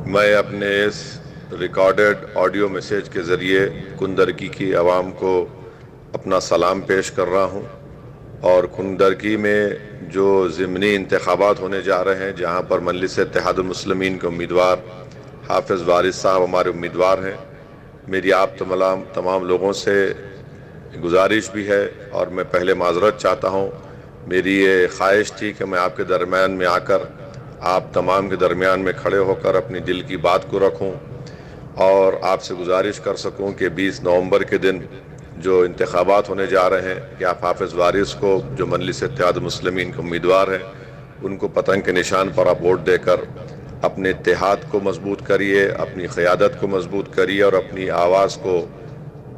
मैं अपने इस रिकॉर्डेड ऑडियो मैसेज के ज़रिए कुंदरकी की आवाम को अपना सलाम पेश कर रहा हूँ। और कुंदरकी में जो ज़िमनी इंतखाबात होने जा रहे हैं, जहाँ पर मजलिस इत्तेहादुल मुस्लिमीन के उम्मीदवार हाफिज़ वारिस साहब हमारे उम्मीदवार हैं, मेरी आप तमाम लोगों से गुजारिश भी है और मैं पहले माजरत चाहता हूँ। मेरी ये ख्वाहिश थी कि मैं आपके दरमियान में आकर आप तमाम के दरमियान में खड़े होकर अपनी दिल की बात को रखूं और आपसे गुजारिश कर सकूं कि 20 नवंबर के दिन जो इंतखाबात होने जा रहे हैं कि आप हाफिज़ वारिस को, जो मजलिस इत्तेहादुल मुस्लिमीन के उम्मीदवार हैं, उनको पतंग के निशान पर आप वोट देकर अपने इत्तेहाद को मजबूत करिए, अपनी क़यादत को मजबूत करिए और अपनी आवाज़ को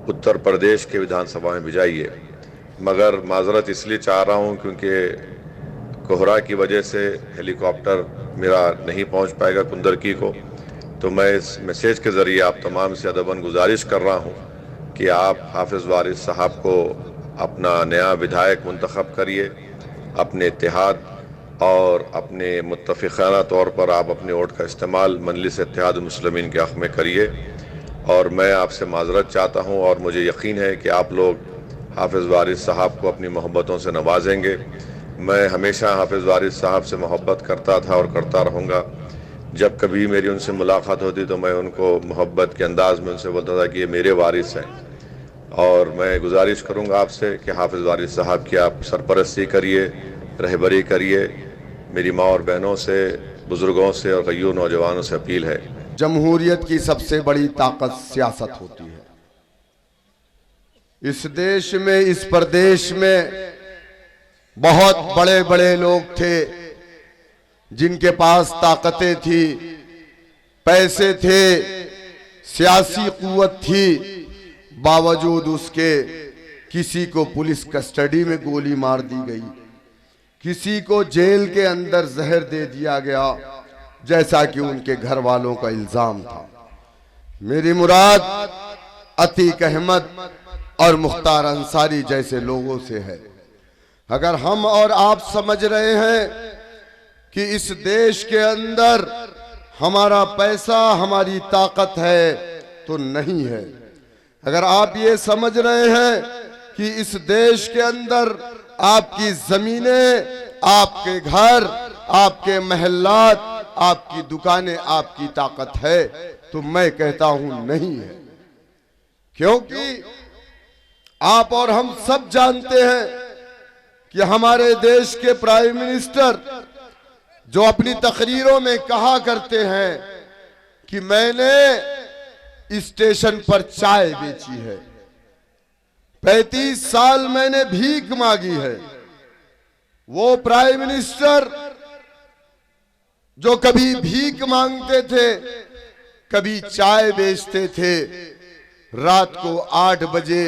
उत्तर प्रदेश के विधानसभा में भिजाइए। मगर माजरत इसलिए चाह रहा हूँ क्योंकि कोहरा की वजह से हेलीकॉप्टर मेरा नहीं पहुंच पाएगा कुंदरकी को। तो मैं इस मैसेज के ज़रिए आप तमाम से अदबन गुजारिश कर रहा हूं कि आप हाफिज़ वारिस साहब को अपना नया विधायक मुंतखब करिए, अपने इत्तेहाद और अपने मुत्तफ़िक़ाना तौर पर आप अपने वोट का इस्तेमाल मजलिस इत्तेहादुल मुस्लिमीन के हक़ में करिए। और मैं आपसे माजरत चाहता हूँ और मुझे यकीन है कि आप लोग हाफिज़ वारिस साहब को अपनी मोहब्बतों से नवाजेंगे। मैं हमेशा हाफिज़ वारिस साहब से मोहब्बत करता था और करता रहूँगा। जब कभी मेरी उनसे मुलाकात होती तो मैं उनको मोहब्बत के अंदाज़ में उनसे बोलता था कि ये मेरे वारिस हैं। और मैं गुजारिश करूँगा आपसे कि हाफिज़ वारिस साहब की आप सरपरस्ती करिए, रहबरी करिए। मेरी माँ और बहनों से, बुज़ुर्गों से और गय्यूर नौजवानों से अपील है। जमहूरियत की सबसे बड़ी ताकत सियासत होती है। इस देश में, इस प्रदेश में बहुत बड़े बड़े लोग थे जिनके पास ताकतें थी, पैसे थे, सियासी कुव्वत थी। बावजूद उसके किसी को पुलिस कस्टडी में गोली मार दी गई, किसी को जेल के अंदर जहर दे दिया गया, जैसा कि उनके घर वालों का इल्जाम था। मेरी मुराद अतीक अहमद और मुख्तार अंसारी जैसे लोगों से है। अगर हम और आप समझ रहे हैं कि इस देश के अंदर हमारा पैसा, हमारी ताकत है, तो नहीं है। अगर आप ये समझ रहे हैं कि इस देश के अंदर आपकी जमीनें, आपके घर, आपके महल्लात, आपकी दुकानें आपकी ताकत है, तो मैं कहता हूं नहीं है। क्योंकि आप और हम सब जानते हैं कि हमारे देश के प्राइम मिनिस्टर जो अपनी तकरीरों में कहा करते हैं कि मैंने स्टेशन पर चाय बेची है, 35 साल मैंने भीख मांगी है। वो प्राइम मिनिस्टर जो कभी भीख मांगते थे, कभी चाय बेचते थे, रात को 8 बजे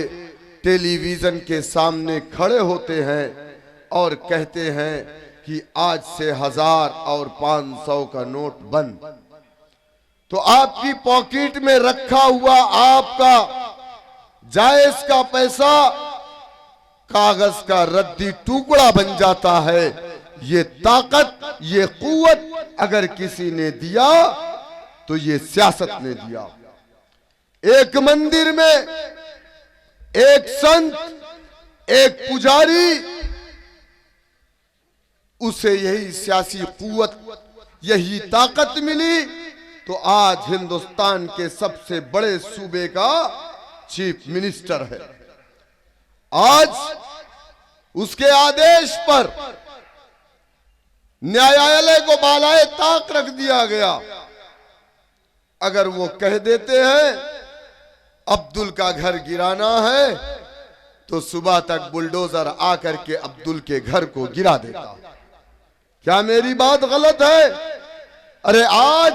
टेलीविजन के सामने खड़े होते हैं और कहते हैं कि आज से 1000 और 500 का नोट बंद। तो आपकी पॉकेट में रखा हुआ आपका जायज का पैसा कागज का रद्दी टुकड़ा बन जाता है। ये ताकत, ये कुव्वत अगर किसी ने दिया तो ये सियासत ने दिया। एक मंदिर में एक संत, एक पुजारी, उसे यही सियासी कुव्वत, यही ताकत मिली, तो आज हिंदुस्तान के सबसे बड़े सूबे का चीफ मिनिस्टर है। आज उसके आदेश पर न्यायालय को बालाए ताक रख दिया गया। अगर वो कह देते हैं अब्दुल का घर गिराना है, तो सुबह तक बुलडोजर आकर के अब्दुल के घर को गिरा देता। क्या मेरी बात गलत है? अरे आज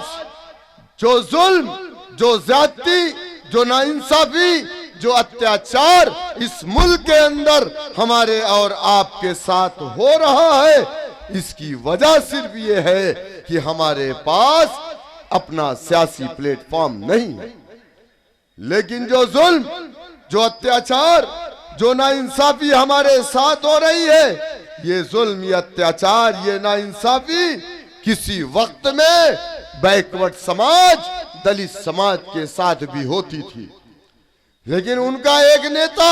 जो जुल्म, जो ज्यादती, जो नाइंसाफी, जो अत्याचार इस मुल्क के अंदर हमारे और आपके साथ हो रहा है, इसकी वजह सिर्फ ये है कि हमारे पास अपना सियासी प्लेटफॉर्म नहीं है। लेकिन जो जुल्म, जो अत्याचार, जो नाइंसाफी हमारे साथ हो रही है, ये जुल्म, ये अत्याचार, ये नाइंसाफी किसी वक्त में बैकवर्ड समाज, दलित समाज के साथ भी होती थी। लेकिन उनका एक नेता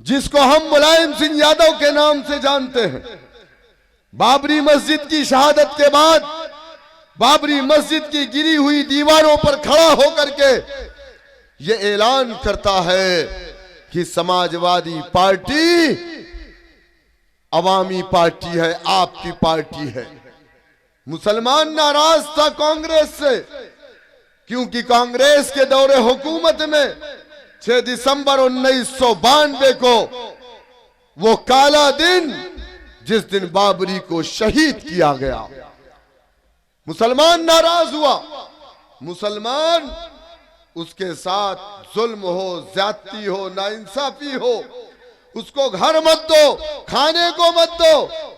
जिसको हम मुलायम सिंह यादव के नाम से जानते हैं, बाबरी मस्जिद की शहादत के बाद बाबरी मस्जिद की गिरी हुई दीवारों पर खड़ा होकर के ये ऐलान करता है कि समाजवादी पार्टी अवामी पार्टी है, आपकी पार्टी है। मुसलमान नाराज था कांग्रेस से, क्योंकि कांग्रेस के दौरे हुकूमत में 6 दिसंबर 1992 को वो काला दिन, जिस दिन बाबरी को शहीद किया गया, मुसलमान नाराज हुआ। मुसलमान उसके साथ जुल्म हो, ज्यादती हो, नाइंसाफी हो, उसको घर मत दो, खाने को मत दो,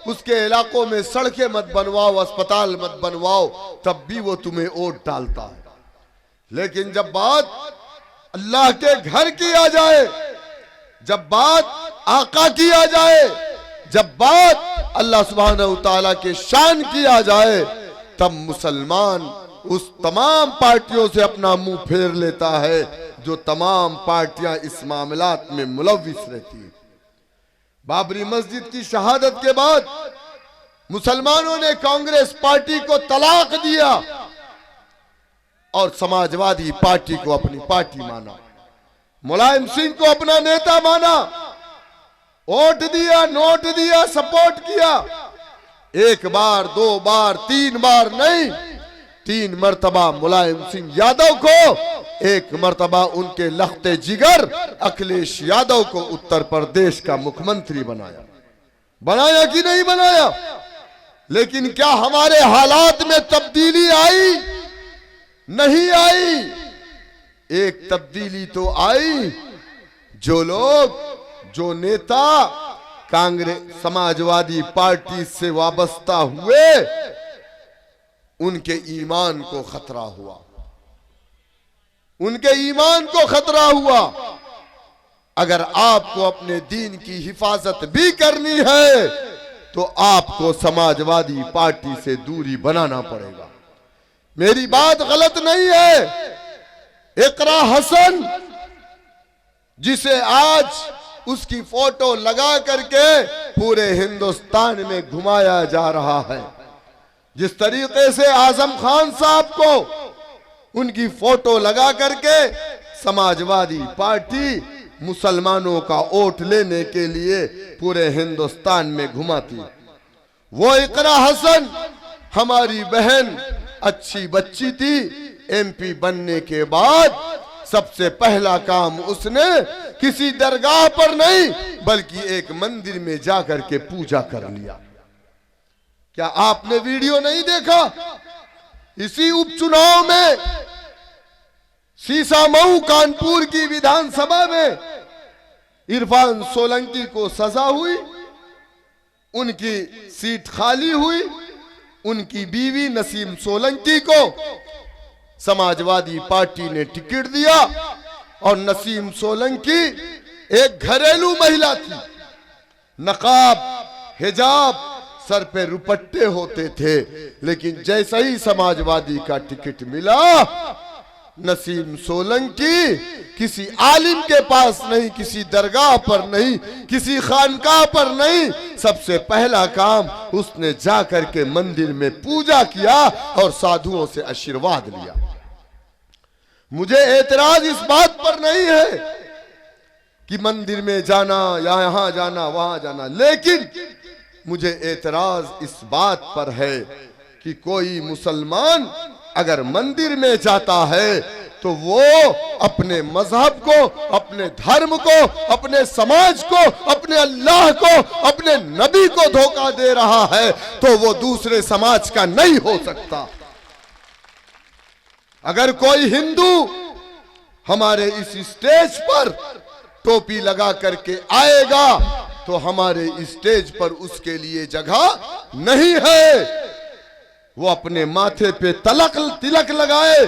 उसके इलाकों में सड़कें मत बनवाओ, अस्पताल मत बनवाओ, तब भी वो तुम्हें वोट डालता है। लेकिन जब बात अल्लाह के घर की आ जाए, जब बात आका की आ जाए, जब बात अल्लाह सुब्हानहू तआला के शान की आ जाए, तब मुसलमान उस तमाम पार्टियों से अपना मुंह फेर लेता है जो तमाम पार्टियां इस मामलात में मुलव्विस रहती हैं। बाबरी मस्जिद की शहादत के बाद मुसलमानों ने कांग्रेस पार्टी को तलाक दिया और समाजवादी पार्टी को अपनी पार्टी माना, मुलायम सिंह को अपना नेता माना, वोट दिया, नोट दिया, सपोर्ट किया। 1 बार, 2 बार, 3 बार नहीं, 3 मर्तबा मुलायम सिंह यादव को, 1 मर्तबा उनके लख्ते जिगर अखिलेश यादव को उत्तर प्रदेश का मुख्यमंत्री बनाया। बनाया कि नहीं बनाया? लेकिन क्या हमारे हालात में तब्दीली आई? नहीं आई। एक तब्दीली तो आई, जो लोग, जो नेता कांग्रेस समाजवादी पार्टी से वाबस्ता हुए, उनके ईमान को खतरा हुआ, उनके ईमान को खतरा हुआ। अगर आपको अपने दीन की हिफाजत भी करनी है तो आपको समाजवादी पार्टी से दूरी बनाना पड़ेगा। मेरी बात गलत नहीं है। इकरा हसन, जिसे आज उसकी फोटो लगा करके पूरे हिंदुस्तान में घुमाया जा रहा है, जिस तरीके से आजम खान साहब को उनकी फोटो लगा करके समाजवादी पार्टी मुसलमानों का वोट लेने के लिए पूरे हिंदुस्तान में घुमाती, वो इकरा हसन हमारी बहन अच्छी बच्ची थी। एमपी बनने के बाद सबसे पहला काम उसने किसी दरगाह पर नहीं बल्कि एक मंदिर में जाकर के पूजा कर लिया। क्या आपने वीडियो नहीं देखा? इसी उपचुनाव में सीसामऊ कानपुर की विधानसभा में इरफान सोलंकी को सजा हुई, उनकी सीट खाली हुई, उनकी बीवी नसीम सोलंकी को समाजवादी पार्टी ने टिकट दिया और नसीम सोलंकी एक घरेलू महिला थी, नकाब, हिजाब, सर पे रुपट्टे होते थे। लेकिन जैसा ही समाजवादी का टिकट मिला, नसीम सोलंकी किसी आलिम के पास नहीं, किसी दरगाह पर नहीं, किसी खानकाह पर नहीं, सबसे पहला काम उसने जाकर के मंदिर में पूजा किया और साधुओं से आशीर्वाद लिया। मुझे एतराज इस बात पर नहीं है कि मंदिर में जाना या यहां जाना वहां जाना, लेकिन मुझे एतराज इस बात पर है कि कोई मुसलमान अगर मंदिर में जाता है तो वो अपने मजहब को, अपने धर्म को, अपने समाज को, अपने अल्लाह को, अपने नबी को धोखा दे रहा है, तो वो दूसरे समाज का नहीं हो सकता। अगर कोई हिंदू हमारे इस स्टेज पर टोपी लगा करके आएगा तो हमारे स्टेज पर उसके लिए जगह नहीं है। वो अपने माथे पे तिलक लगाए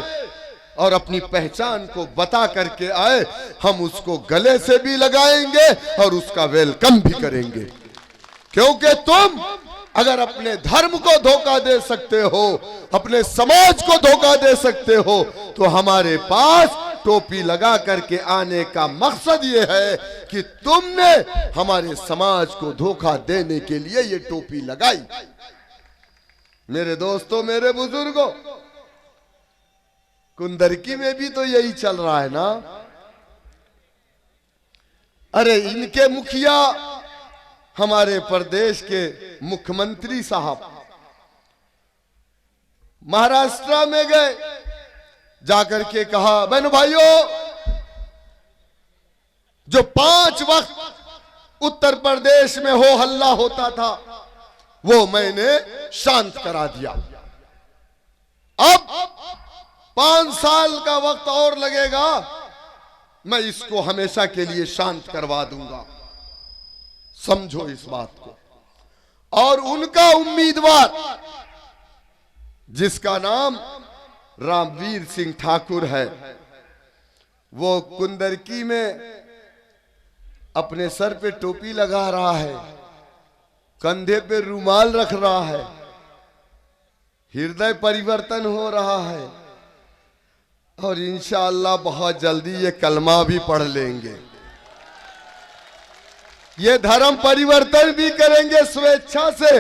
और अपनी पहचान को बता करके आए, हम उसको गले से भी लगाएंगे और उसका वेलकम भी करेंगे, क्योंकि तुम अगर अपने धर्म को धोखा दे सकते हो, अपने समाज को धोखा दे सकते हो, तो हमारे पास टोपी लगा करके आने का मकसद यह है कि तुमने हमारे समाज को धोखा देने के लिए ये टोपी लगाई। मेरे दोस्तों, मेरे बुजुर्गों, कुंदरकी में भी तो यही चल रहा है ना। अरे इनके मुखिया हमारे प्रदेश के मुख्यमंत्री साहब महाराष्ट्र में गए, जाकर के कहा, बहनों भाइयों, जो 5 वक्त उत्तर प्रदेश में हो हल्ला होता था वो मैंने शांत करा दिया। अब 5 साल का वक्त और लगेगा, मैं इसको हमेशा के लिए शांत करवा दूंगा। समझो इस बात को। और उनका उम्मीदवार, जिसका नाम रामवीर सिंह ठाकुर है, वो कुंदरकी में अपने सर पे टोपी लगा रहा है, कंधे पे रुमाल रख रहा है, हृदय परिवर्तन हो रहा है, और इंशाअल्लाह बहुत जल्दी ये कलमा भी पढ़ लेंगे। ये धर्म परिवर्तन भी करेंगे स्वेच्छा से,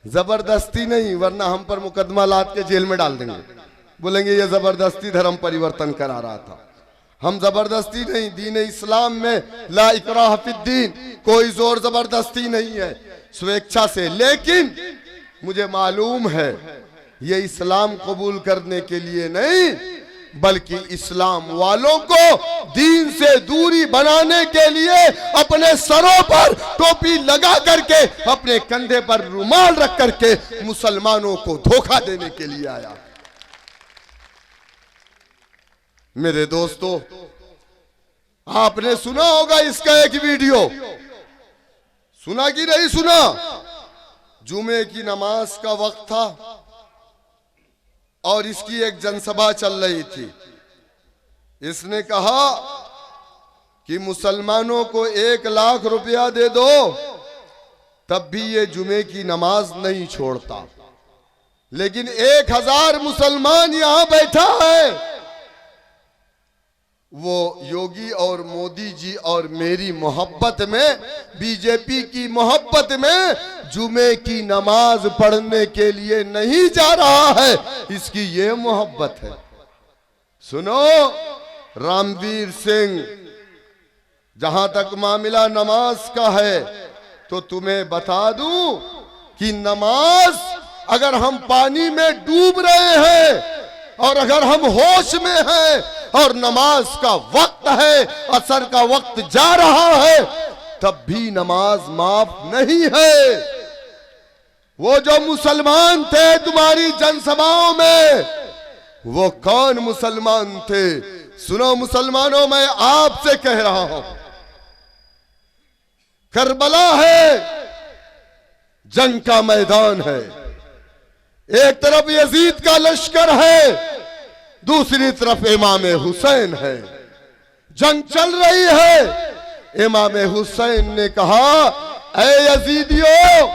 जबरदस्ती नहीं, वरना हम पर मुकदमा लाद के जेल में डाल देंगे। बोलेंगे ये जबरदस्ती धर्म परिवर्तन करा रहा था। हम जबरदस्ती नहीं, दीन इस्लाम में ला इकराह फिद्दीन, कोई जोर जबरदस्ती नहीं है, स्वेच्छा से। लेकिन मुझे मालूम है ये इस्लाम कबूल करने के लिए नहीं, बल्कि इस्लाम वालों को दीन से दूरी बनाने के लिए अपने सरों पर टोपी लगा करके, अपने कंधे पर रुमाल रख करके मुसलमानों को धोखा देने के लिए आया। मेरे दोस्तों, आपने सुना होगा इसका एक वीडियो, सुना कि नहीं सुना? जुमे की नमाज का वक्त था और इसकी एक जनसभा चल रही थी। इसने कहा कि मुसलमानों को 1 लाख रुपया दे दो, तब भी ये जुमे की नमाज नहीं छोड़ता। लेकिन 1000 मुसलमान यहां बैठा है। वो योगी और मोदी जी और मेरी मोहब्बत में, बीजेपी की मोहब्बत में जुमे की नमाज पढ़ने के लिए नहीं जा रहा है, इसकी ये मोहब्बत है। सुनो रामवीर सिंह, जहां तक मामला नमाज का है तो तुम्हें बता दूं कि नमाज अगर हम पानी में डूब रहे हैं और अगर हम होश में हैं और नमाज का वक्त है, असर का वक्त जा रहा है, तब भी नमाज माफ नहीं है। वो जो मुसलमान थे तुम्हारी जनसभाओं में, वो कौन मुसलमान थे? सुनो मुसलमानों, मैं आपसे कह रहा हूं, करबला है, जंग का मैदान है, एक तरफ यजीद का लश्कर है, दूसरी तरफ इमाम हुसैन है, जंग चल रही है। इमाम हुसैन ने कहा, ऐ यजीदियों,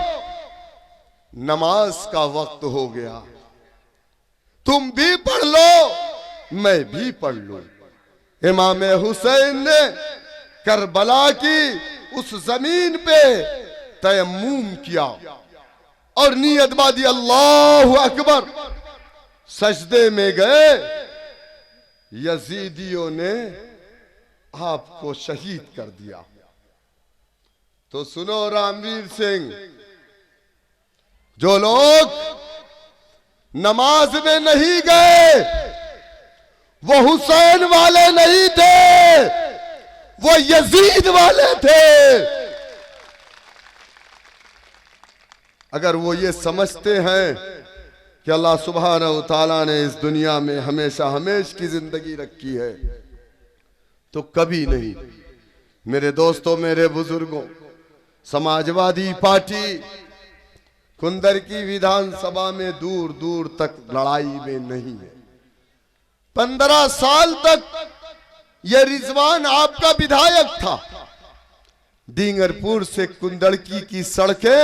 नमाज का वक्त हो गया, तुम भी पढ़ लो, मैं भी पढ़ लूं। इमाम हुसैन ने करबला की उस जमीन पे तयम्मुम किया और नियत बादी अल्लाहु अकबर, सजदे में गए। यजीदियों ने आपको शहीद कर दिया। तो सुनो रामवीर सिंह, जो लोग नमाज में नहीं गए वो हुसैन वाले नहीं थे, वो यजीद वाले थे। अगर वो ये समझते हैं कि अल्लाह सुब्हानहू व तआला ने इस दुनिया में हमेशा हमेश की जिंदगी रखी है, तो कभी नहीं। मेरे दोस्तों, मेरे बुजुर्गों, समाजवादी पार्टी कुंदरकी विधानसभा में दूर दूर तक लड़ाई में नहीं है। 15 साल तक यह रिजवान आपका विधायक था। डींगरपुर से कुंदरकी की सड़कें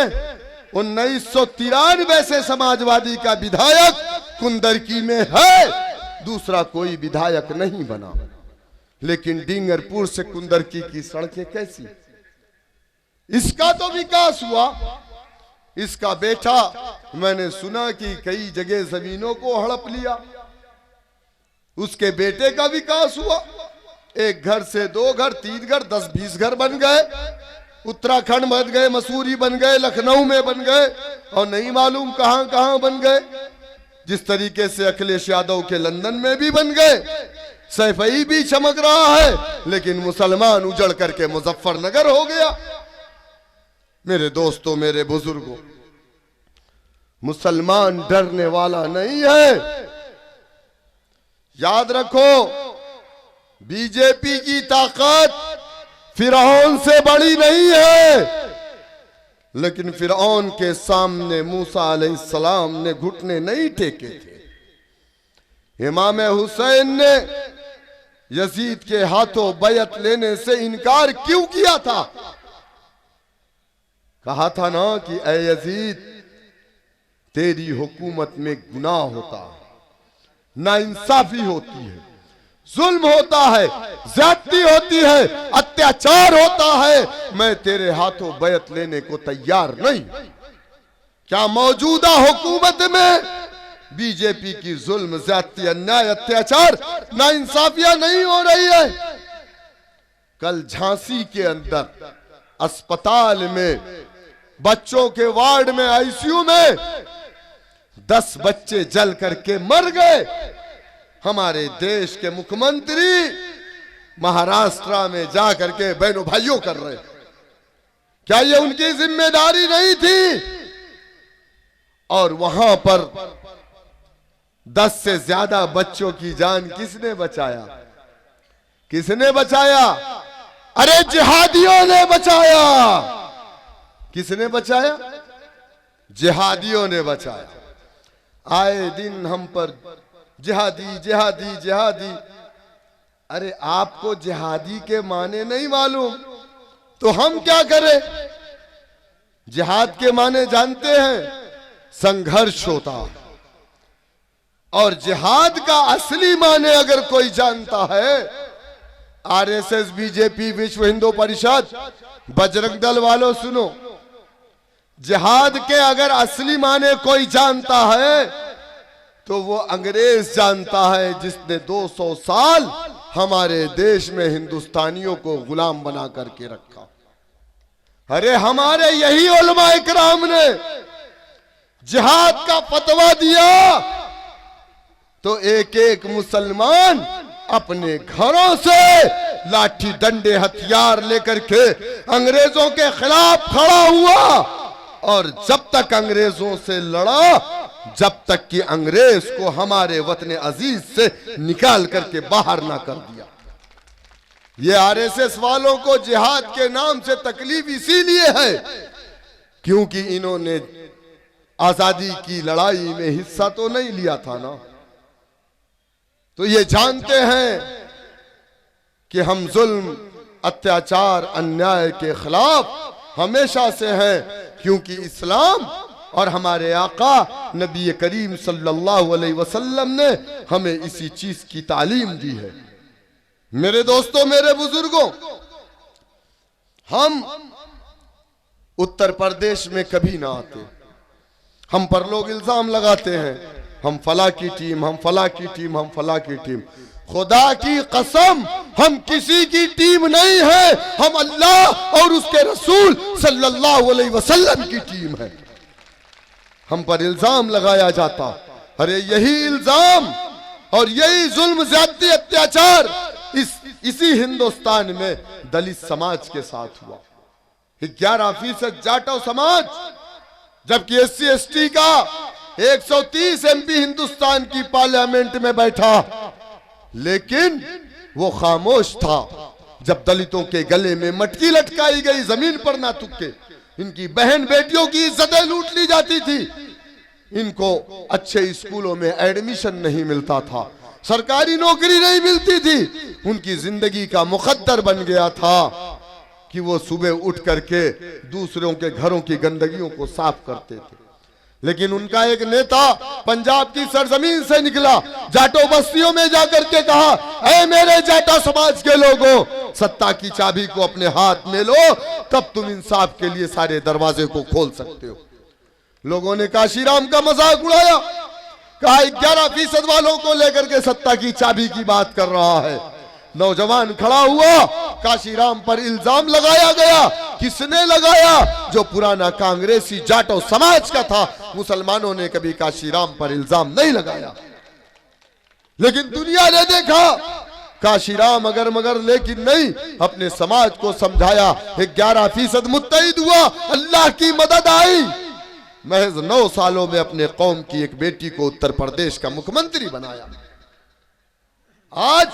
1993 से समाजवादी का विधायक कुंदरकी में है, दूसरा कोई विधायक नहीं बना। लेकिन डिंगरपुर से कुंदरकी की सड़कें कैसी, इसका तो विकास हुआ। इसका बेटा, मैंने सुना कि कई जगह जमीनों को हड़प लिया, उसके बेटे का विकास हुआ। एक घर से 2 घर, 3 घर, 10-20 घर बन गए। उत्तराखंड बन गए, मसूरी बन गए, लखनऊ में बन गए, और नहीं मालूम कहां कहां बन गए। जिस तरीके से अखिलेश यादव के लंदन में भी बन गए, सैफई भी चमक रहा है, लेकिन मुसलमान उजड़ करके मुजफ्फरनगर हो गया। मेरे दोस्तों, मेरे बुजुर्गों, मुसलमान डरने वाला नहीं है। याद रखो, बीजेपी की ताकत फिरौन से बड़ी नहीं है, लेकिन फिरौन के सामने मूसा अलैहिस्सलाम ने घुटने नहीं टेके थे। इमाम हुसैन ने यजीद के हाथों बैयत लेने से इनकार क्यों किया था? कहा था ना कि ऐ यजीद, तेरी हुकूमत में गुनाह होता है, नाइंसाफी होती है, जुल्म होता है, ज्यादती होती है, अत्याचार होता है, मैं तेरे हाथों बैयत लेने को तैयार नहीं। क्या मौजूदा हुकूमत में बीजेपी की जुल्म, ज्यादती, अन्याय, अत्याचार, नाइंसाफियां नहीं हो रही है? कल झांसी के अंदर अस्पताल में, बच्चों के वार्ड में, आईसीयू में 10 बच्चे जल करके मर गए। हमारे देश के मुख्यमंत्री महाराष्ट्र में जाकर के बहनों भाइयों कर रहे, क्या ये उनकी जिम्मेदारी नहीं थी? और वहां पर 10 से ज्यादा बच्चों की जान किसने बचाया? किसने बचाया? अरे जिहादियों ने बचाया। किसने बचाया? जिहादियों ने बचाया। आए दिन हम पर जिहादी जिहादी जिहादी। अरे आपको जिहादी के माने नहीं मालूम तो हम क्या करें? जिहाद के माने जानते हैं? संघर्ष होता है। और जिहाद का असली माने अगर कोई जानता है, आरएसएस, बीजेपी, विश्व हिंदू परिषद, बजरंग दल वालों सुनो, जिहाद के अगर असली माने कोई जानता है तो वो अंग्रेज जानता है, जिसने 200 साल हमारे देश में हिंदुस्तानियों को गुलाम बना करके रखा। अरे हमारे यही उलमा इकराम ने जिहाद का फतवा दिया तो एक एक मुसलमान अपने घरों से लाठी डंडे हथियार लेकर के अंग्रेजों के खिलाफ खड़ा हुआ, और जब तक अंग्रेजों से लड़ा, जब तक कि अंग्रेज को हमारे वतन अजीज से निकाल करके बाहर ना कर दिया। ये आरएसएस वालों को जिहाद के नाम से तकलीफ इसीलिए है क्योंकि इन्होंने आजादी की लड़ाई में हिस्सा तो नहीं लिया था ना। तो ये जानते हैं कि हम जुल्म, अत्याचार, अन्याय के खिलाफ हमेशा से हैं, क्योंकि इस्लाम और हमारे आका नबी करीम सल्लल्लाहु अलैहि वसल्लम ने हमें इसी चीज की तालीम दी है। मेरे दोस्तों, मेरे बुजुर्गों, हम उत्तर प्रदेश में कभी ना आते। हम पर लोग इल्जाम लगाते हैं, हम फला की टीम, हम फला की टीम, हम फला की टीम। खुदा की कसम, हम किसी की टीम नहीं है, हम अल्लाह और उसके रसूल सल्लल्लाहु अलैहि वसल्लम की टीम है। हम पर इल्जाम लगाया जाता, अरे यही इल्जाम और यही जुल्म, ज्यादती, अत्याचार इसी हिंदुस्तान में दलित समाज के साथ हुआ। 11% जाटव समाज, जबकि SC ST का 130 MP हिंदुस्तान की पार्लियामेंट में बैठा, लेकिन वो खामोश था जब दलितों के गले में मटकी लटकाई गई, जमीन पर ना तुक्के, इनकी बहन बेटियों की इज्जतें लूट ली जाती थी, इनको अच्छे स्कूलों में एडमिशन नहीं मिलता था, सरकारी नौकरी नहीं मिलती थी, उनकी जिंदगी का मुकद्दर बन गया था। कि वो सुबह उठ करके दूसरों के घरों की गंदगियों को साफ करते थे। लेकिन उनका एक नेता पंजाब की सरजमीन से निकला, जाटो बस्तियों में जाकर के कहा, ऐ मेरे जाटा समाज के लोगों, सत्ता की चाबी को अपने हाथ में लो, तब तुम इंसाफ के लिए सारे दरवाजे को खोल सकते हो। लोगों ने काशीराम का मजाक उड़ाया, कहा 11% वालों को लेकर के सत्ता की चाबी की बात कर रहा है। नौजवान खड़ा हुआ, काशीराम पर इल्जाम लगाया गया। किसने लगाया? जो पुराना कांग्रेसी जाटो समाज का था। मुसलमानों ने कभी काशीराम पर इल्जाम नहीं लगाया। लेकिन दुनिया ने देखा काशीराम अगर मगर, लेकिन नहीं, अपने समाज को समझाया। 11% मुत्तहिद हुआ, अल्लाह की मदद आई। महज 9 सालों में अपने कौम की एक बेटी को उत्तर प्रदेश का मुख्यमंत्री बनाया। आज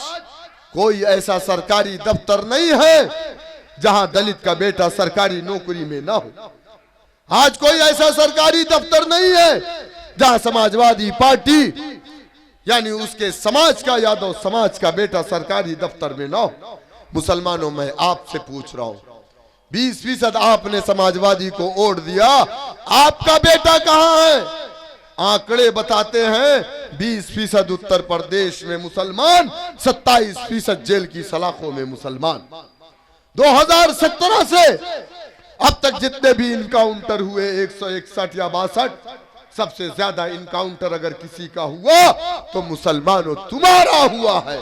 कोई ऐसा सरकारी दफ्तर नहीं है जहां दलित का बेटा सरकारी नौकरी में ना हो। आज कोई ऐसा सरकारी दफ्तर नहीं है जहां समाजवादी पार्टी यानी उसके समाज का, यादव समाज का बेटा सरकारी दफ्तर में ना हो। मुसलमानों, मैं आपसे पूछ रहा हूं, 20% आपने समाजवादी को वोट दिया, आपका बेटा कहां है? आंकड़े बताते हैं 20% उत्तर प्रदेश में मुसलमान, 27% जेल की सलाखों में मुसलमान। 2017 से अब तक जितने भी इनकाउंटर हुए 161 या 62, सबसे ज्यादा इनकाउंटर अगर किसी का हुआ तो मुसलमानों तुम्हारा हुआ है।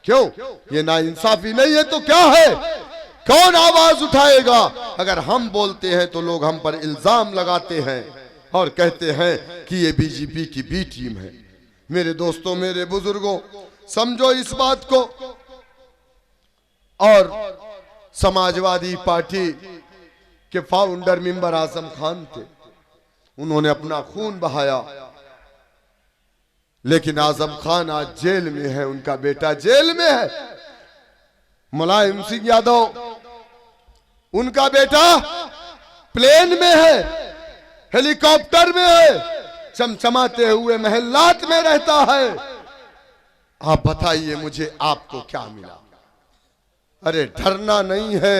क्यों? ये नाइंसाफी नहीं है तो क्या है? कौन आवाज उठाएगा? अगर हम बोलते हैं तो लोग हम पर इल्जाम लगाते हैं और कहते हैं कि ये बीजेपी की बी टीम है। मेरे दोस्तों, मेरे बुजुर्गों, समझो इस बात को। और समाजवादी पार्टी के फाउंडर मेंबर आजम खान थे, उन्होंने अपना खून बहाया, लेकिन आजम खान आज जेल में है, उनका बेटा जेल में है। मुलायम सिंह यादव, उनका बेटा प्लेन में है, हेलीकॉप्टर में है, चमचमाते हुए महल्लात में रहता है। आप बताइए मुझे, आपको क्या मिला? अरे डरना नहीं है,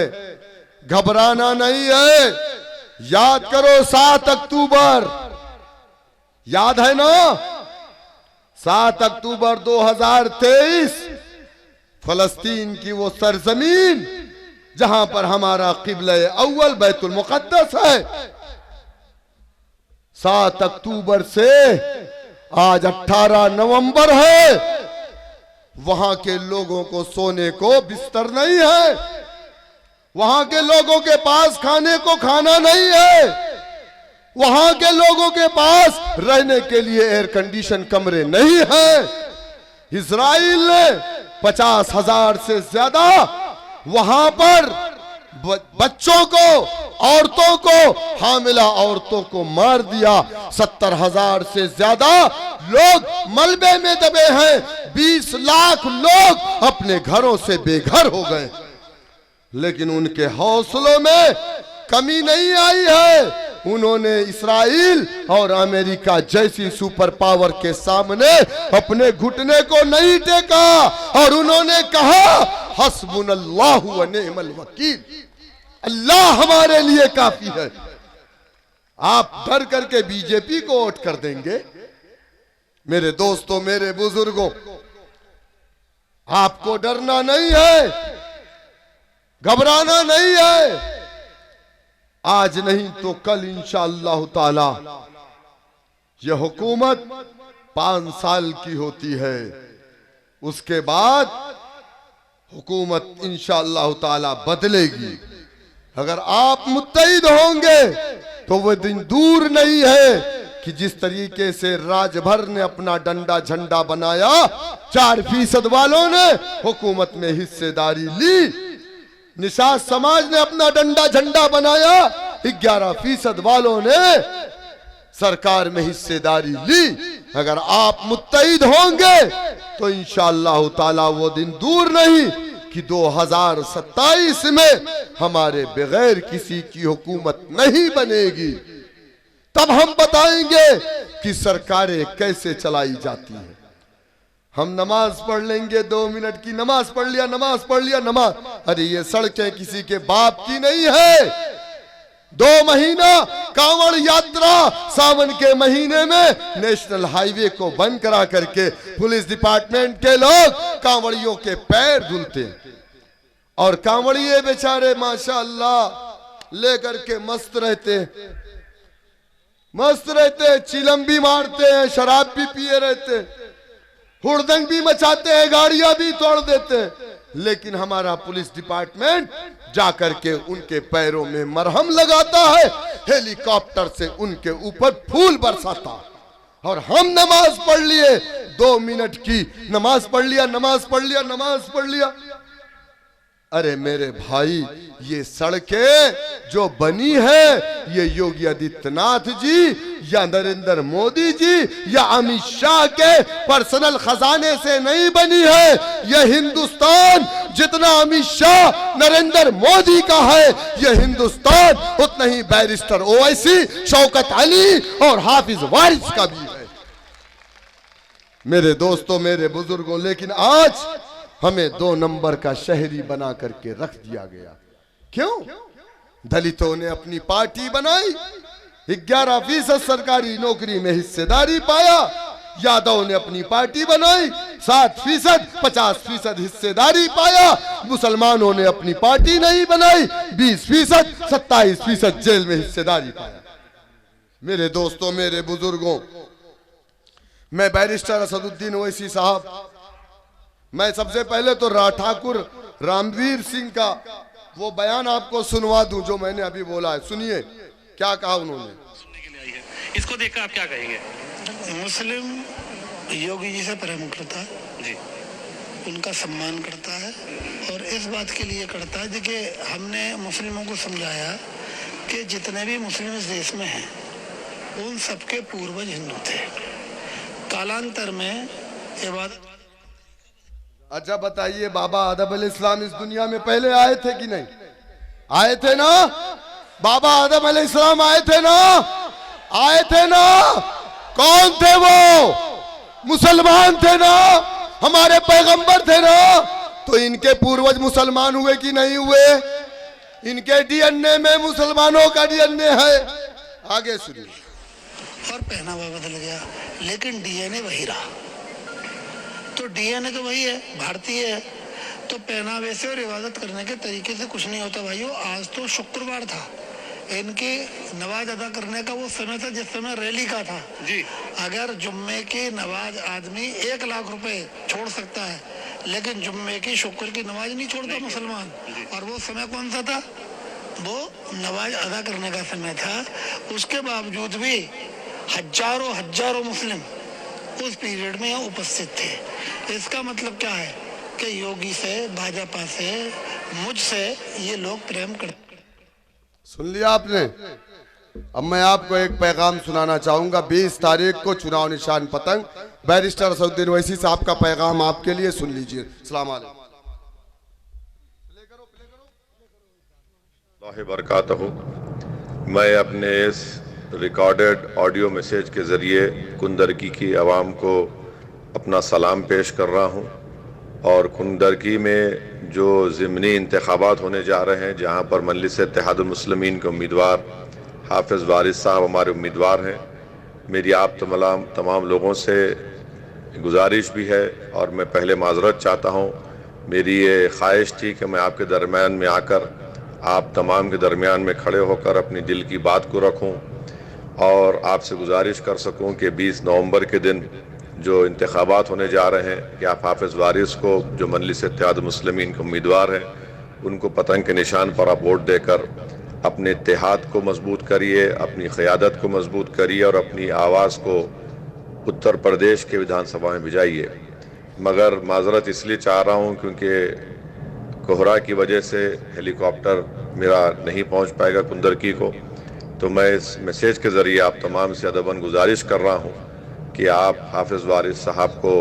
घबराना नहीं है। याद करो 7 अक्टूबर, याद है ना? 7 अक्टूबर 2023, फलस्तीन की वो सरजमीन जहां पर हमारा किबला अव्वल बैतुल मुकद्दस है। 7 अक्टूबर से आज 18 नवंबर है। वहां के लोगों को सोने को बिस्तर नहीं है, वहां के लोगों के पास खाने को खाना नहीं है, वहां के लोगों के पास रहने के लिए एयर कंडीशन कमरे नहीं है। इजराइल ने 50,000 से ज्यादा वहां पर बच्चों को, औरतों को, हामिला औरतों को मार दिया। 70,000 से ज्यादा लोग मलबे में दबे हैं। 20 लाख लोग अपने घरों से बेघर हो गए। लेकिन उनके हौसलों में कमी नहीं आई है। उन्होंने इस्राइल और अमेरिका जैसी सुपर पावर के सामने अपने घुटने को नहीं टेका और उन्होंने कहा, हस्बुनल्लाहु व निअमल वकील, अल्लाह हमारे लिए काफी है। आप डर करके बीजेपी को वोट कर देंगे? मेरे दोस्तों, मेरे बुजुर्गों, आपको डरना नहीं है, घबराना नहीं है। आज नहीं तो कल इंशाअल्लाह ताला यह हुकूमत 5 साल की होती है। उसके बाद हुकूमत इंशाअल्लाह ताला बदलेगी। अगर आप मुत्तहिद होंगे तो वह दिन दूर नहीं है कि जिस तरीके से राजभर ने अपना डंडा झंडा बनाया, 4% वालों ने हुकूमत में हिस्सेदारी ली। निषाद समाज ने अपना डंडा झंडा बनाया, 11% वालों ने सरकार में हिस्सेदारी ली। अगर आप मुत्तहिद होंगे तो इंशाअल्लाह ताला वो दिन दूर नहीं कि 2027 में हमारे बगैर किसी की हुकूमत नहीं बनेगी। तब हम बताएंगे कि सरकारें कैसे चलाई जाती हैं। हम नमाज पढ़ लेंगे, 2 मिनट की नमाज पढ़ लिया, नमाज पढ़ लिया, नमाज। अरे ये सड़कें किसी के बाप की नहीं है। 2 महीना कांवड़ यात्रा सावन के महीने में नेशनल हाईवे को बंद करा करके पुलिस डिपार्टमेंट के लोग कांवड़ियों के पैर धुलते हैं और कांवड़िए बेचारे माशाअल्लाह लेकर के मस्त रहते हैं, चिलम भी मारते हैं, शराब भी पिए रहते हैं, हुड़दंग भी मचाते हैं, गाड़ियां भी तोड़ देते हैं। लेकिन हमारा पुलिस डिपार्टमेंट जाकर के उनके पैरों में मरहम लगाता है, हेलीकॉप्टर से उनके ऊपर फूल बरसाता। और हम नमाज पढ़ लिए, 2 मिनट की नमाज पढ़ लिया, नमाज पढ़ लिया, नमाज पढ़ लिया। अरे मेरे भाई, ये सड़कें जो बनी है ये योगी आदित्यनाथ जी या नरेंद्र मोदी जी या अमित शाह के पर्सनल खजाने से नहीं बनी है। ये हिंदुस्तान जितना अमित शाह नरेंद्र मोदी का है, ये हिंदुस्तान उतना ही बैरिस्टर ओवैसी, शौकत अली और हाफिज वारिस का भी है। मेरे दोस्तों, मेरे बुजुर्गों, लेकिन आज हमें 2 नंबर का शहरी बना करके रख दिया गया। क्यों? दलितों ने अपनी पार्टी बनाई, 11% सरकारी नौकरी में हिस्सेदारी पाया। यादव ने अपनी पार्टी बनाई, 7%, 50% हिस्सेदारी पाया। मुसलमानों ने अपनी पार्टी नहीं बनाई, 20%, 27% जेल में हिस्सेदारी पाया। मेरे दोस्तों, मेरे बुजुर्गों, मैं बैरिस्टर असदुद्दीन ओवैसी साहब, मैं सबसे पहले तो ठाकुर रामवीर सिंह का वो बयान आपको सुनवा दूं जो मैंने अभी बोला है। सुनिए क्या कहा उन्होंने। सुनने के लिए आई है, इसको देखकर आप क्या कहेंगे? मुस्लिम योगी जी से प्रेम करता है जी, उनका सम्मान करता है और इस बात के लिए करता है कि हमने मुस्लिमों को समझाया कि जितने भी मुस्लिम इस देश में हैं उन सबके पूर्वज हिंदू थे। कालांतर में इबादत। अच्छा बताइए, बाबा आदम अलैहिस्सलाम इस दुनिया में पहले आए थे कि नहीं? आए थे ना? बाबा आदम अलैहिस्सलाम आए थे ना? आए थे ना? कौन थे वो? मुसलमान थे ना? हमारे पैगंबर थे ना? तो इनके पूर्वज मुसलमान हुए कि नहीं हुए? इनके डीएनए में मुसलमानों का डीएनए है। आगे सुनिए। और पहनावा बदल गया लेकिन डीएनए वही रहा। तो डीएनए तो वही है, भारतीय है। तो पहनावे से और इबादत करने के तरीके से कुछ नहीं होता भाइयों। आज तो शुक्रवार था, इनके नमाज अदा करने का वो समय था जिस समय रैली का था जी। अगर जुम्मे की नमाज आदमी 1 लाख रुपए छोड़ सकता है, लेकिन जुम्मे की शुक्र की नमाज नहीं छोड़ता मुसलमान। और वो समय कौन सा था? वो नमाज अदा करने का समय था। उसके बावजूद भी हजारों मुस्लिम उस पीरियड में उपस्थित थे। इसका मतलब क्या है कि योगी से, भाजपा से, मुझसे ये लोग प्रेम करते। सुन लिया आपने? अब मैं आपको एक पैगाम सुनाना चाहूंगा। 20 तारीख को चुनाव निशान पतंग, बैरिस्टर असदुद्दीन ओवैसी साहब का पैगाम आपके लिए, सुन लीजिए। अस्सलाम वालेकुम बरकातहू। मैं अपने इस रिकॉर्डेड ऑडियो मैसेज के ज़रिए कुंदरकी की आवाम को अपना सलाम पेश कर रहा हूँ। और कुंदरकी में जो ज़िमनी इंतखाबात होने जा रहे हैं, जहाँ पर मजलिस इत्तेहादुल मुस्लिमीन के उम्मीदवार हाफिज़ वारिस साहब हमारे उम्मीदवार हैं, मेरी आप तमाम लोगों से गुजारिश भी है और मैं पहले माजरत चाहता हूँ। मेरी ये ख्वाहिश थी कि मैं आपके दरमियान में आकर आप तमाम के दरमियान में खड़े होकर अपनी दिल की बात को रखूं और आपसे गुजारिश कर सकूं कि 20 नवंबर के दिन जो इंतखाबात होने जा रहे हैं कि आप हाफिज़ वारिस को, जो मजलिस इत्तेहादुल मुस्लिमीन के उम्मीदवार हैं, उनको पतंग के निशान पर आप वोट देकर अपने इत्तेहाद को मजबूत करिए, अपनी क़यादत को मजबूत करिए और अपनी आवाज़ को उत्तर प्रदेश के विधानसभा में भिजाइए। मगर माजरत इसलिए चाह रहा हूँ क्योंकि कोहरा की वजह से हेलीकॉप्टर मेरा नहीं पहुँच पाएगा कुंदरकी को। तो मैं इस मैसेज के ज़रिए आप तमाम से अदबन गुजारिश कर रहा हूँ कि आप हाफिज़ वारिस साहब को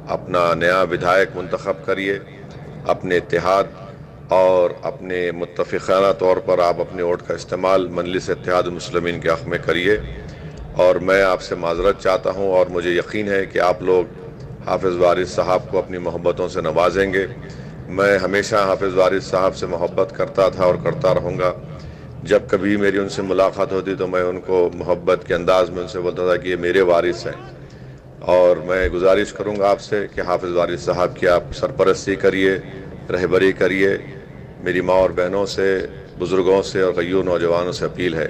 अपना नया विधायक मुंतखब करिए, अपने इत्तेहाद और अपने मुत्तफ़िक़ाना तौर पर आप अपने वोट का इस्तेमाल मजलिस इत्तेहादुल मुस्लिमीन के हक़ में करिए। और मैं आपसे माजरत चाहता हूँ और मुझे यकीन है कि आप लोग हाफिज़ वारिस साहब को अपनी मोहब्बतों से नवाजेंगे। मैं हमेशा हाफिज़ वारिस साहब से मोहब्बत करता था और करता रहूँगा। जब कभी मेरी उनसे मुलाकात होती तो मैं उनको मोहब्बत के अंदाज में उनसे बोलता था कि ये मेरे वारिस हैं, और मैं गुजारिश करूँगा आपसे कि हाफिज़ वारिस साहब की आप सरपरस्ती करिए, रहबरी करिए। मेरी माँ और बहनों से, बुज़ुर्गों से और गय्यूर नौजवानों से अपील है